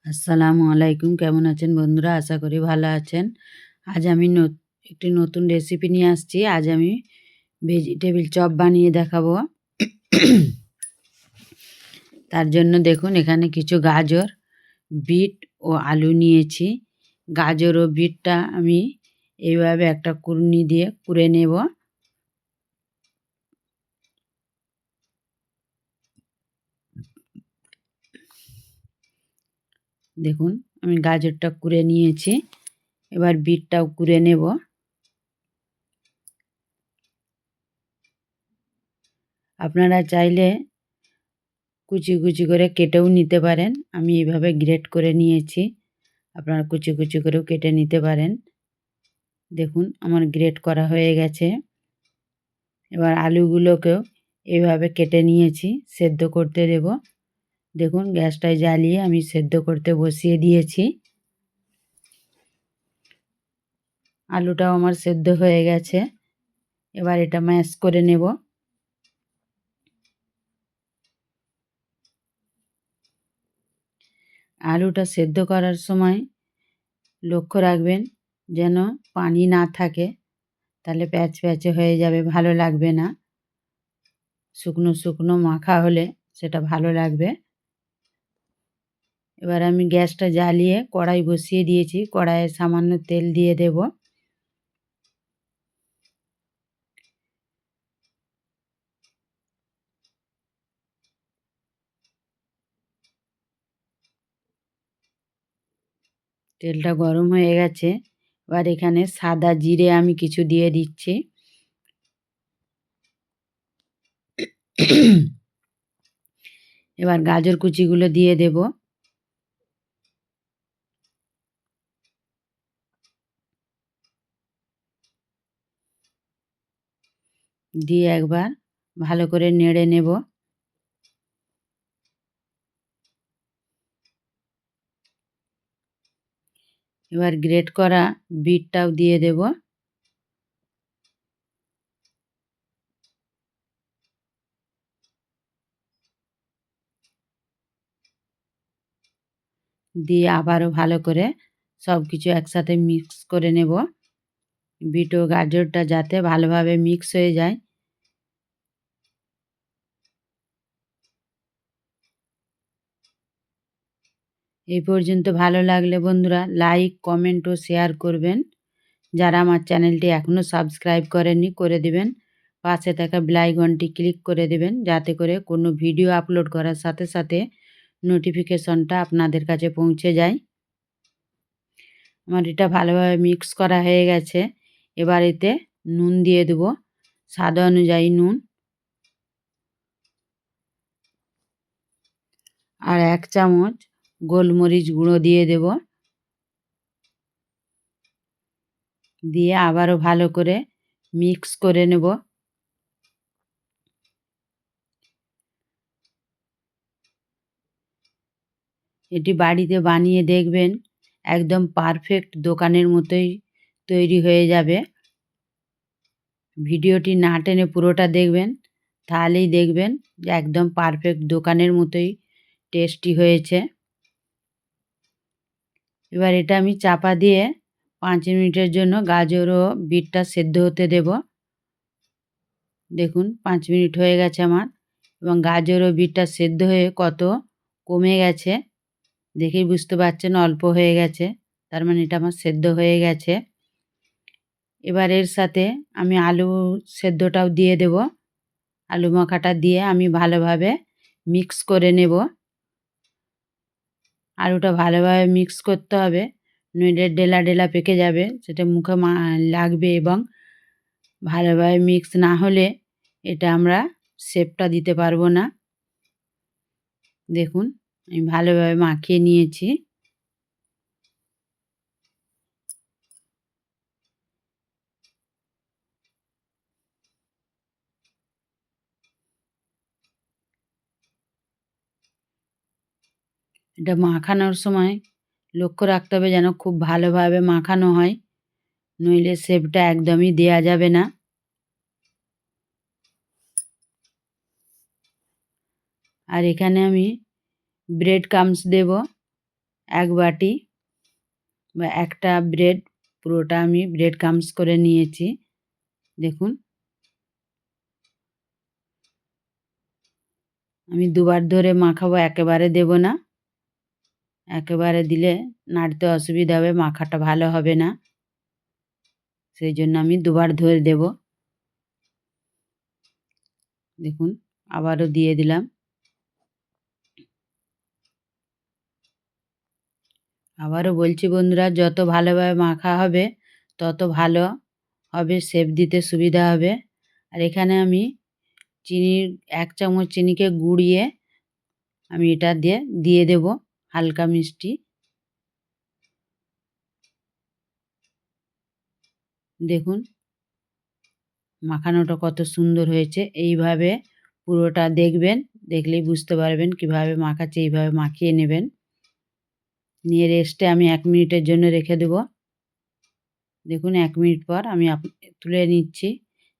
আসসালামু আলাইকুম। কেমন আছেন বন্ধুরা? আশা করি ভালো আছেন। আজ আমি একটি নতুন রেসিপি নিয়ে আসছি। আজ আমি ভেজিটেবিল চপ বানিয়ে দেখাবো। তার জন্য দেখুন এখানে কিছু গাজর, বিট ও আলু নিয়েছি। গাজর ও বিটটা আমি এইভাবে একটা কুড়নি দিয়ে কুড়ে নেব। দেখুন আমি গাজরটা কুড়ে নিয়েছি। এবার বিটটাও কুড়ে নেব। আপনারা চাইলে কুচি কুচি করে কেটেও নিতে পারেন। আমি এইভাবে গ্রেট করে নিয়েছি। আপনারা কুচি কুচি করেও কেটে নিতে পারেন। দেখুন আমার গ্রেট করা হয়ে গেছে। এবার আলুগুলোকেও এইভাবে কেটে নিয়েছি, সেদ্ধ করতে দেব। দেখুন গ্যাসটায় জ্বালিয়ে আমি সেদ্ধ করতে বসিয়ে দিয়েছি। আলুটাও আমার সেদ্ধ হয়ে গেছে। এবার এটা ম্যাশ করে নেব। আলুটা সেদ্ধ করার সময় লক্ষ্য রাখবেন যেন পানি না থাকে, তাহলে প্যাচপ্যাচে হয়ে যাবে, ভালো লাগবে না। শুকনো শুকনো মাখা হলে সেটা ভালো লাগবে। এবার আমি গ্যাসটা জ্বালিয়ে কড়াই বসিয়ে দিয়েছি। কড়াইয়ে সামান্য তেল দিয়ে দেব। তেলটা গরম হয়ে গেছে। এবার এখানে সাদা জিরে আমি কিছু দিয়ে দিচ্ছি। এবার গাজর কুচিগুলো দিয়ে দেব। দিয়ে একবার ভালো করে নেড়ে নেব। এবার গ্রেট করা বিটটাও দিয়ে দেব। দিয়ে আবারও ভালো করে সব কিছু একসাথে মিক্স করে নেব। বিট ও গাজরটা যাতে ভালোভাবে মিক্স হয়ে যায়। এই পর্যন্ত ভালো লাগলে বন্ধুরা লাইক, কমেন্ট ও শেয়ার করবেন। যারা আমার চ্যানেলটি এখনও সাবস্ক্রাইব করেননি করে দেবেন। পাশে থাকা বেল আইকনটি ক্লিক করে দেবেন, যাতে করে কোনো ভিডিও আপলোড করার সাথে সাথে নোটিফিকেশনটা আপনাদের কাছে পৌঁছে যায়। আমার এটা ভালোভাবে মিক্স করা হয়ে গেছে। এবার এতে নুন দিয়ে দেবো, স্বাদ অনুযায়ী নুন। আর 1 চামচ গোলমরিচ গুঁড়ো দিয়ে দেব। দিয়ে আবারও ভালো করে মিক্স করে নেব। এটি বাড়িতে বানিয়ে দেখবেন, একদম পারফেক্ট দোকানের মতোই তৈরি হয়ে যাবে। ভিডিওটি না টেনে পুরোটা দেখবেন, তাহলেই দেখবেন যে একদম পারফেক্ট দোকানের মতোই টেস্টি হয়েছে। এবার এটা আমি চাপা দিয়ে 5 মিনিটের জন্য গাজর ও বিটটা সেদ্ধ হতে দেব। দেখুন 5 মিনিট হয়ে গেছে আমার, এবং গাজর ও বিটটা সেদ্ধ হয়ে কত কমে গেছে দেখেই বুঝতে পারছেন, অল্প হয়ে গেছে, তার মানে এটা আমার সেদ্ধ হয়ে গেছে। এবার এর সাথে আমি আলু সেদ্ধটাও দিয়ে দেব। আলু মাখাটা দিয়ে আমি ভালোভাবে মিক্স করে নেব। আলুটা ভালোভাবে মিক্স করতে হবে, নইলে ডেলা ডেলা পেকে যাবে, সেটা মুখে লাগবে, এবং ভালোভাবে মিক্স না হলে এটা আমরা শেপটা দিতে পারবো না। দেখুন আমি ভালোভাবে মাখিয়ে নিয়েছি। এটা মাখানোর সময় লক্ষ্য রাখতে হবে যেন খুব ভালোভাবে মাখানো হয়, নইলে শেপটা একদমই দেয়া যাবে না। আর এখানে আমি ব্রেড ক্রাম্বস দেব। 1 বাটি বা একটা ব্রেড পুরোটা আমি ব্রেড ক্রাম্বস করে নিয়েছি। দেখুন আমি দুবার ধরে মাখাবো, একেবারে দেব না। একেবারে দিলে নাড়তে অসুবিধা হবে, মাখাটা ভালো হবে না। সেই জন্য আমি দুবার ধরে দেব। দেখুন আবারও দিয়ে দিলাম। আবারও বলছি বন্ধুরা, যত ভালোভাবে মাখা হবে তত ভালো হবে, শেপ দিতে সুবিধা হবে। আর এখানে আমি চিনির 1 চামচ চিনিকে গুঁড়িয়ে আমি এটা দিয়ে দেব, হালকা মিষ্টি। দেখুন মাখানোটা কত সুন্দর হয়েছে। এইভাবে পুরোটা দেখবেন, দেখলেই বুঝতে পারবেন কিভাবে মাখাচ্ছি। এইভাবে মাখিয়ে নেবেন, নিয়ে রেস্টে আমি 1 মিনিটের জন্য রেখে দেব। দেখুন 1 মিনিট পর আমি তুলে নিচ্ছি।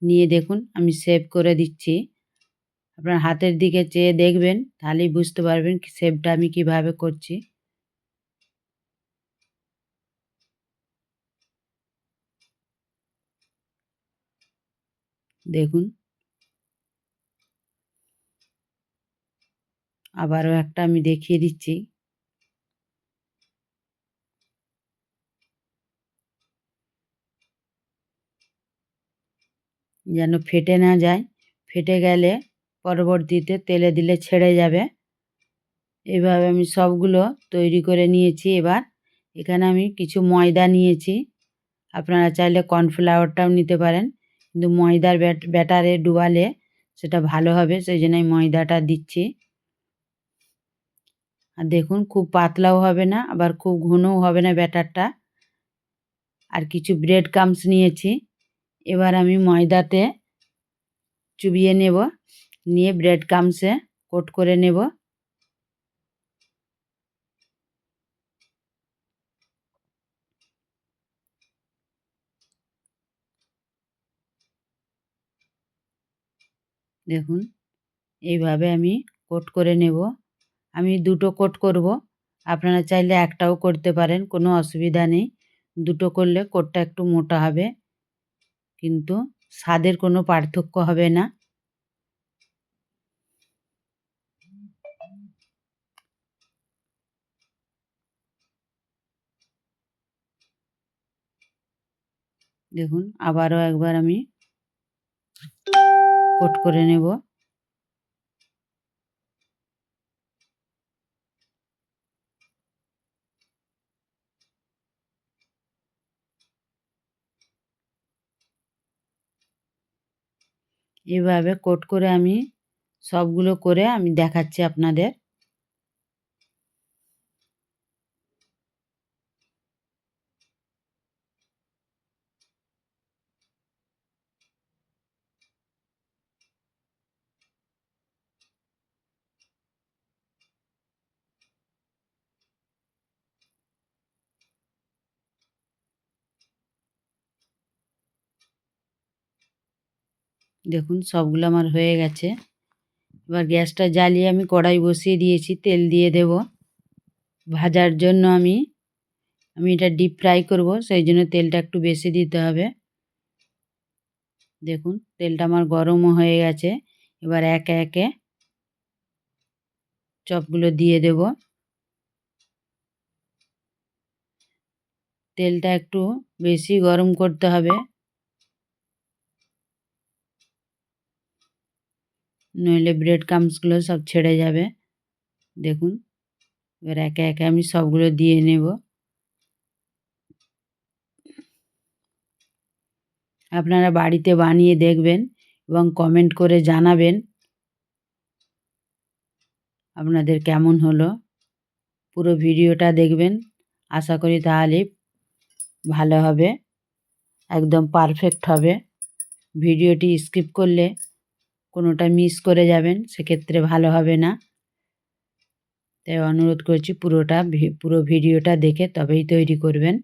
নিয়ে দেখুন আমি শেপ করে দিচ্ছি। আপনার হাতের দিকে চেয়ে দেখবেন, তাহলেই বুঝতে পারবেন শেপটা আমি কিভাবে করছি। দেখুন আবারও একটা আমি দেখিয়ে দিচ্ছি। যেন ফেটে না যায়, ফেটে গেলে পরবর্তীতে তেলে দিলে ছেড়ে যাবে। এভাবে আমি সবগুলো তৈরি করে নিয়েছি। এবার এখানে আমি কিছু ময়দা নিয়েছি, আপনারা চাইলে কর্নফ্লাওয়ারটাও নিতে পারেন, কিন্তু ময়দার ব্যাটারে ডুবালে সেটা ভালো হবে, সেই জন্য আমি ময়দাটা দিচ্ছি। আর দেখুন খুব পাতলাও হবে না, আবার খুব ঘনও হবে না ব্যাটারটা। আর কিছু ব্রেড ক্রাম্বস নিয়েছি। এবার আমি ময়দাতে চুবিয়ে নেব, নিয়ে ব্রেড ক্রাম্বসে কোট করে নেব। দেখুন এইভাবে আমি কোট করে নেব। আমি 2টো কোট করব, আপনারা চাইলে একটাও করতে পারেন, কোনো অসুবিধা নেই। 2টো করলে কোটটা একটু মোটা হবে, কিন্তু স্বাদের কোনো পার্থক্য হবে না। দেখুন আবারও একবার আমি কোট করে নেব। এভাবে কোট করে আমি সবগুলো করে আমি দেখাচ্ছি আপনাদের। দেখুন সবগুলো আমার হয়ে গেছে। এবার গ্যাসটা জ্বালিয়ে আমি কড়াই বসিয়ে দিয়েছি, তেল দিয়ে দেব। ভাজার জন্য আমি এটা ডিপ ফ্রাই করব, সেই জন্য তেলটা একটু বেশি দিতে হবে। দেখুন তেলটা আমার গরমও হয়ে গেছে। এবার একে একে চপগুলো দিয়ে দেব। তেলটা একটু বেশি গরম করতে হবে, নইলে ব্রেড ক্রাম্বসগুলো সব ছেড়ে যাবে। দেখুন এবার একে একে আমি সবগুলো দিয়ে নেব। আপনারা বাড়িতে বানিয়ে দেখবেন এবং কমেন্ট করে জানাবেন আপনাদের কেমন হলো। পুরো ভিডিওটা দেখবেন, আশা করি তাহলে ভালো হবে, একদম পারফেক্ট হবে। ভিডিওটি স্কিপ করলে কোনোটা মিস করে যাবেন, সেক্ষেত্রে ভালো হবে না। তাই অনুরোধ করছি পুরো ভিডিওটা দেখে তবেই তৈরি করবেন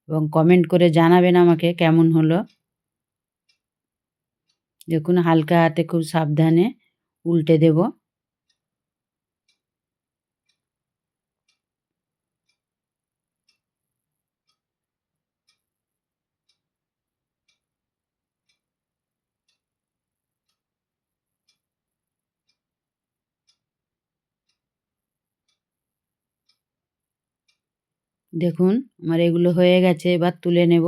এবং কমেন্ট করে জানাবেন আমাকে কেমন হলো। দেখুন হালকা হাতে খুব সাবধানে উল্টে দেব। দেখুন আমার এগুলো হয়ে গেছে, এবার তুলে নেব।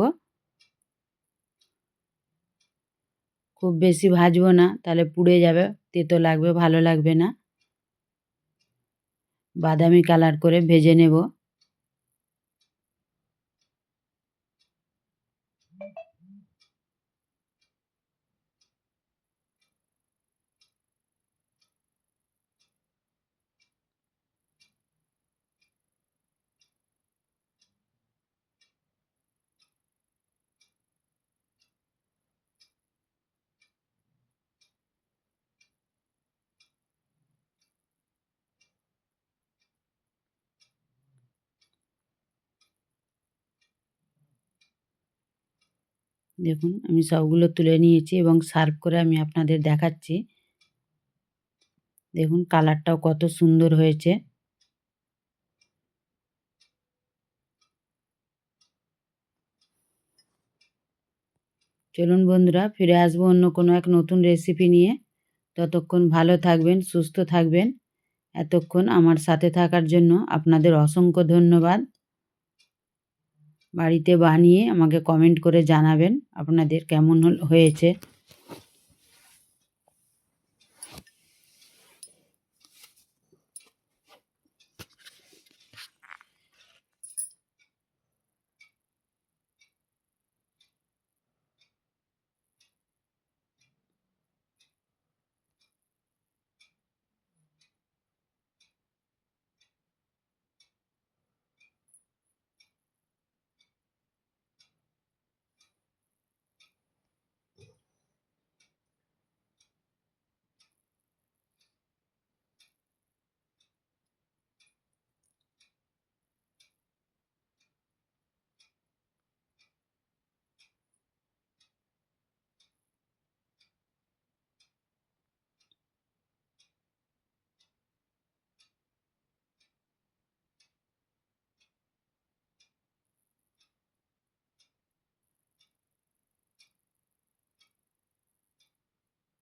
খুব বেশি ভাজবো না, তাহলে পুড়ে যাবে, তেতো লাগবে, ভালো লাগবে না। বাদামি কালার করে ভেজে নেব। দেখুন আমি সবগুলো তুলে নিয়েছি এবং সার্ভ করে আমি আপনাদের দেখাচ্ছি। দেখুন কালারটাও কত সুন্দর হয়েছে। চলুন বন্ধুরা, ফিরে আসবো অন্য কোনো এক নতুন রেসিপি নিয়ে। ততক্ষণ ভালো থাকবেন, সুস্থ থাকবেন। এতক্ষণ আমার সাথে থাকার জন্য আপনাদের অসংখ্য ধন্যবাদ। বাড়িতে বানিয়ে আমাকে কমেন্ট করে জানাবেন আপনাদের কেমন হয়েছে।